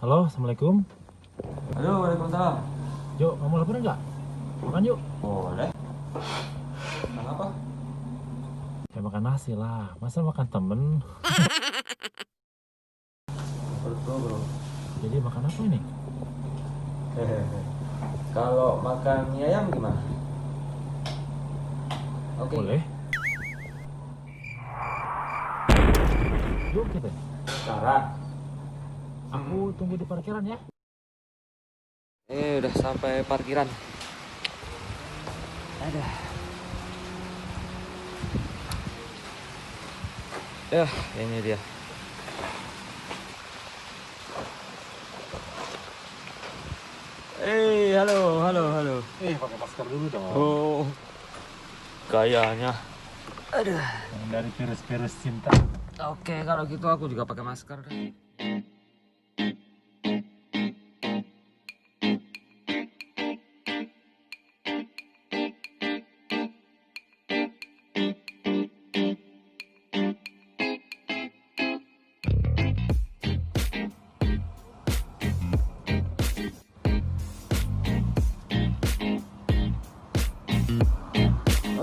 Halo, Assalamualaikum. Halo, waalaikumsalam. Yuk, kamu lapar nggak? Makan yuk. Boleh. Makan apa? Ya makan nasi lah, masa makan temen? Perut gua, bro. Jadi makan apa ini? Kalau makan mie ayam gimana? Oke. Boleh. Yuk kita. Sekarang. Aku tunggu di parkiran ya. Udah sampai parkiran. Ada. Ini dia. Halo. Pakai masker dulu dong. Oh, gayanya. Aduh. Yang dari virus-virus cinta. Oke, kalau gitu aku juga pakai masker.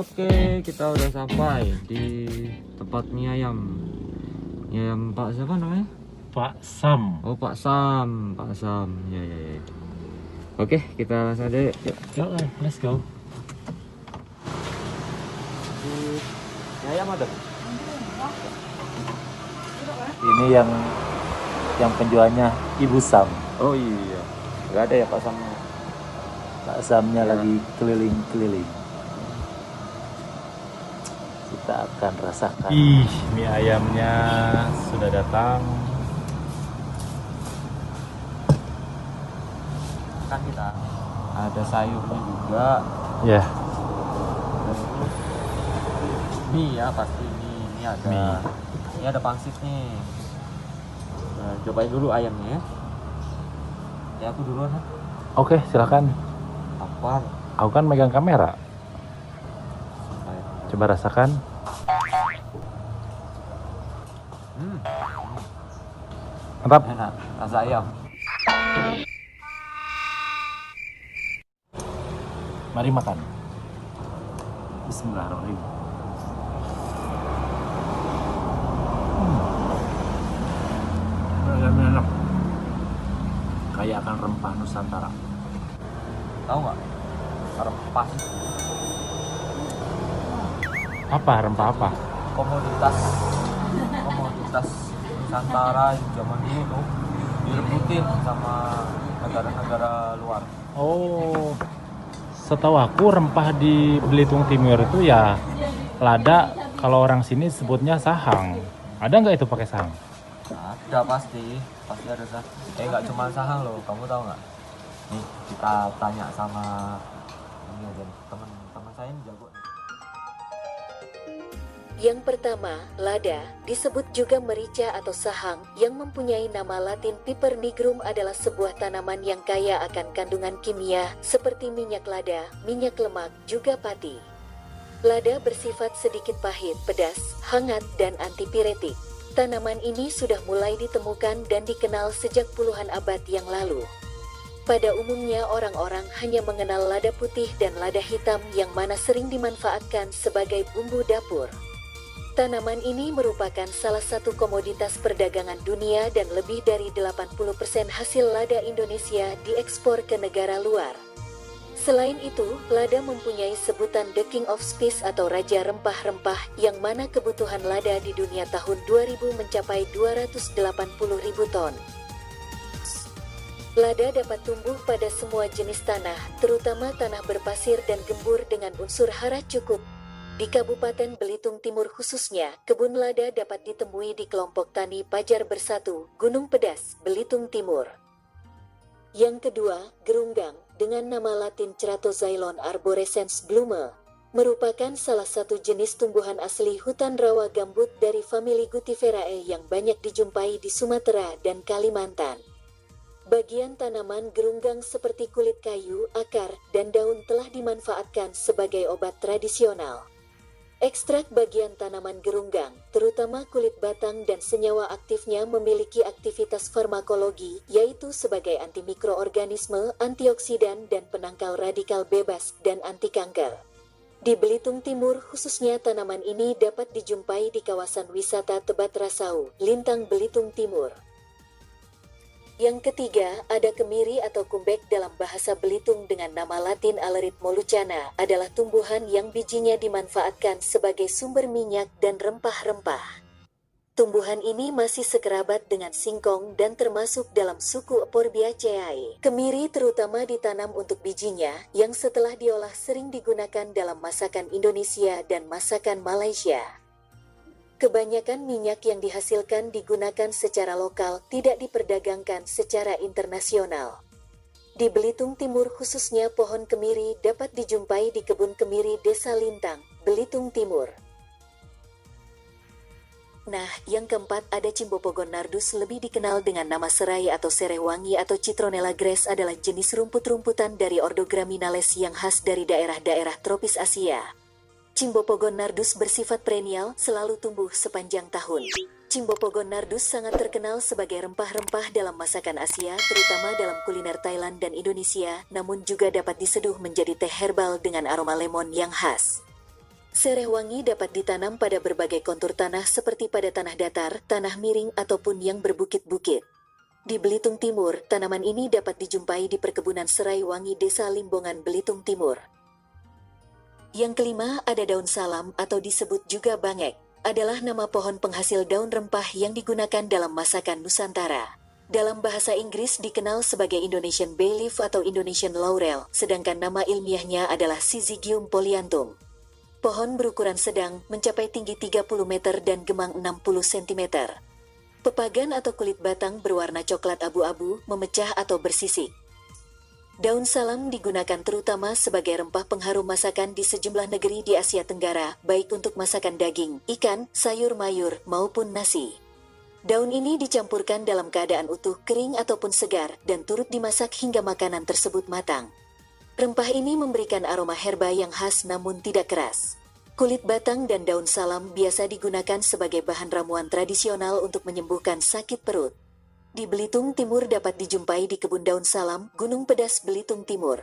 Oke, kita udah sampai di tempat mie ayam. Mie ayam Pak siapa namanya? Pak Sam. Oh, Pak Sam. Ya. Oke, kita langsung aja. Yuk. Yuk, let's go. Mie ayam ada? Ini yang penjualnya Ibu Sam. Oh iya. Nggak ada ya Pak Sam? Pak Samnya lagi keliling-keliling. Kita akan rasakan. Ih, mie ayamnya sudah datang. Kan kita ada sayurnya juga. Ya, Mie ya pasti mie ada. Mie. Ini ada pangsit nih. Nah, cobain dulu ayamnya ya. Ya aku duluan ya. oke, silakan. Lapar. Aku kan megang kamera. Ayo. Coba rasakan. Mantap. Enak, rasa ayam. Mari makan. Bismillahirrahmanirrahim. Ayamnya enak. Kayak akan rempah Nusantara. Tahu nggak? Rempah Apa rempah apa? komoditas Nusantara zaman dulu tuh direbutin sama negara-negara luar. Oh, setahu aku rempah di Belitung Timur itu ya lada. Kalau orang sini sebutnya sahang. Ada nggak itu pakai sahang? Ada pasti ada sah. Nggak cuma sahang loh, kamu tahu nggak? Nih kita tanya sama ini aja nih, teman saya ini jago. Yang pertama, lada, disebut juga merica atau sahang, yang mempunyai nama latin Piper nigrum adalah sebuah tanaman yang kaya akan kandungan kimia, seperti minyak lada, minyak lemak, juga pati. Lada bersifat sedikit pahit, pedas, hangat, dan antipiretik. Tanaman ini sudah mulai ditemukan dan dikenal sejak puluhan abad yang lalu. Pada umumnya orang-orang hanya mengenal lada putih dan lada hitam yang mana sering dimanfaatkan sebagai bumbu dapur. Tanaman ini merupakan salah satu komoditas perdagangan dunia dan lebih dari 80% hasil lada Indonesia diekspor ke negara luar. Selain itu, lada mempunyai sebutan The King of Spice atau Raja Rempah-Rempah yang mana kebutuhan lada di dunia tahun 2000 mencapai 280.000 ton. Lada dapat tumbuh pada semua jenis tanah, terutama tanah berpasir dan gembur dengan unsur hara cukup. Di Kabupaten Belitung Timur khususnya, kebun lada dapat ditemui di kelompok tani Pajar Bersatu, Gunung Pedas, Belitung Timur. Yang kedua, gerunggang, dengan nama latin Ceratoxylon arborescens blume, merupakan salah satu jenis tumbuhan asli hutan rawa gambut dari famili Gutiferae yang banyak dijumpai di Sumatera dan Kalimantan. Bagian tanaman gerunggang seperti kulit kayu, akar, dan daun telah dimanfaatkan sebagai obat tradisional. Ekstrak bagian tanaman gerunggang, terutama kulit batang dan senyawa aktifnya memiliki aktivitas farmakologi, yaitu sebagai antimikroorganisme, antioksidan, dan penangkal radikal bebas dan anti kanker. Di Belitung Timur khususnya tanaman ini dapat dijumpai di kawasan wisata Tebat Rasau, Lintang, Belitung Timur. Yang ketiga, ada kemiri atau kumbek dalam bahasa Belitung dengan nama latin Alerit molucana, adalah tumbuhan yang bijinya dimanfaatkan sebagai sumber minyak dan rempah-rempah. Tumbuhan ini masih sekerabat dengan singkong dan termasuk dalam suku Eporbiaceae. Kemiri terutama ditanam untuk bijinya, yang setelah diolah sering digunakan dalam masakan Indonesia dan masakan Malaysia. Kebanyakan minyak yang dihasilkan digunakan secara lokal, tidak diperdagangkan secara internasional. Di Belitung Timur khususnya pohon kemiri dapat dijumpai di kebun kemiri Desa Lintang, Belitung Timur. Nah, yang keempat ada Cimbopogon nardus, lebih dikenal dengan nama serai atau sereh wangi atau Citronella grass, adalah jenis rumput-rumputan dari ordo Graminealis yang khas dari daerah-daerah tropis Asia. Cimbopogon nardus bersifat perennial, selalu tumbuh sepanjang tahun. Cimbopogon nardus sangat terkenal sebagai rempah-rempah dalam masakan Asia, terutama dalam kuliner Thailand dan Indonesia, namun juga dapat diseduh menjadi teh herbal dengan aroma lemon yang khas. Sereh wangi dapat ditanam pada berbagai kontur tanah seperti pada tanah datar, tanah miring, ataupun yang berbukit-bukit. Di Belitung Timur, tanaman ini dapat dijumpai di perkebunan serai wangi Desa Limbongan, Belitung Timur. Yang kelima, ada daun salam atau disebut juga bangek, adalah nama pohon penghasil daun rempah yang digunakan dalam masakan Nusantara. Dalam bahasa Inggris dikenal sebagai Indonesian bay leaf atau Indonesian laurel, sedangkan nama ilmiahnya adalah Syzygium polyanthum. Pohon berukuran sedang, mencapai tinggi 30 meter dan gemang 60 cm. Pepagan atau kulit batang berwarna coklat abu-abu, memecah atau bersisik. Daun salam digunakan terutama sebagai rempah pengharum masakan di sejumlah negeri di Asia Tenggara, baik untuk masakan daging, ikan, sayur mayur, maupun nasi. Daun ini dicampurkan dalam keadaan utuh, kering ataupun segar, dan turut dimasak hingga makanan tersebut matang. Rempah ini memberikan aroma herba yang khas namun tidak keras. Kulit batang dan daun salam biasa digunakan sebagai bahan ramuan tradisional untuk menyembuhkan sakit perut. Di Belitung Timur dapat dijumpai di kebun daun salam, Gunung Pedas, Belitung Timur.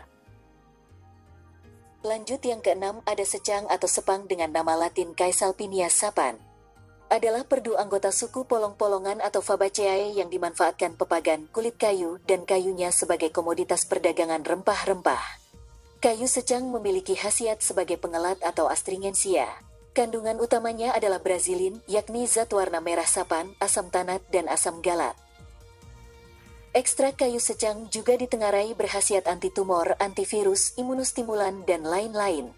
Lanjut yang keenam, ada secang atau sepang dengan nama latin Caesalpinia sapan. Adalah perdu anggota suku polong-polongan atau Fabaceae yang dimanfaatkan pepagan, kulit kayu, dan kayunya sebagai komoditas perdagangan rempah-rempah. Kayu secang memiliki khasiat sebagai pengelat atau astringensia. Kandungan utamanya adalah brazilin, yakni zat warna merah sapan, asam tanat, dan asam galat. Ekstrak kayu secang juga ditengarai berkhasiat antitumor, antivirus, imunostimulan, dan lain-lain.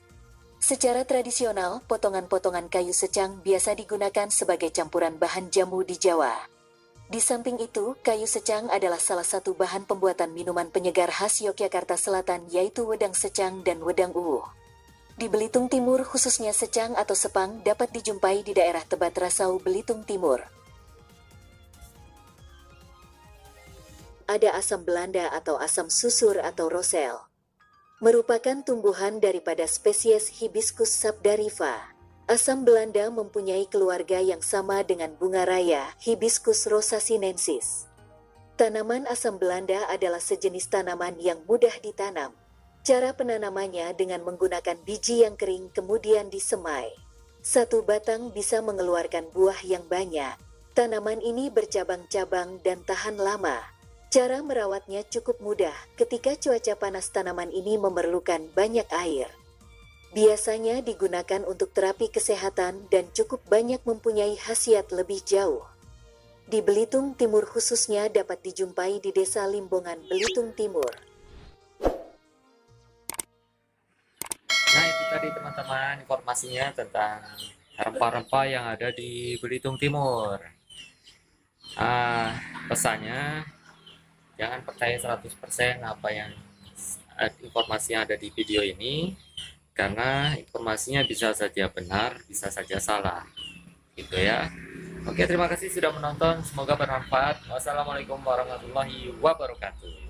Secara tradisional, potongan-potongan kayu secang biasa digunakan sebagai campuran bahan jamu di Jawa. Di samping itu, kayu secang adalah salah satu bahan pembuatan minuman penyegar khas Yogyakarta Selatan, yaitu wedang secang dan wedang uwuh. Di Belitung Timur khususnya secang atau sepang dapat dijumpai di daerah Tebat Rasau, Belitung Timur. Ada asam Belanda atau asam susur atau rosel. Merupakan tumbuhan daripada spesies Hibiscus sabdarifa. Asam Belanda mempunyai keluarga yang sama dengan bunga raya, Hibiscus rosasinensis. Tanaman asam Belanda adalah sejenis tanaman yang mudah ditanam. Cara penanamannya dengan menggunakan biji yang kering kemudian disemai. Satu batang bisa mengeluarkan buah yang banyak. Tanaman ini bercabang-cabang dan tahan lama. Cara merawatnya cukup mudah ketika cuaca panas. Tanaman ini memerlukan banyak air. Biasanya digunakan untuk terapi kesehatan dan cukup banyak mempunyai khasiat lebih jauh. Di Belitung Timur khususnya dapat dijumpai di Desa Limbongan, Belitung Timur. Nah, itu tadi teman-teman informasinya tentang rempah-rempah yang ada di Belitung Timur. Pesannya, jangan percaya 100% apa yang informasi yang ada di video ini, karena informasinya bisa saja benar, bisa saja salah, gitu ya. Oke, terima kasih sudah menonton. Semoga bermanfaat. Wassalamualaikum warahmatullahi wabarakatuh.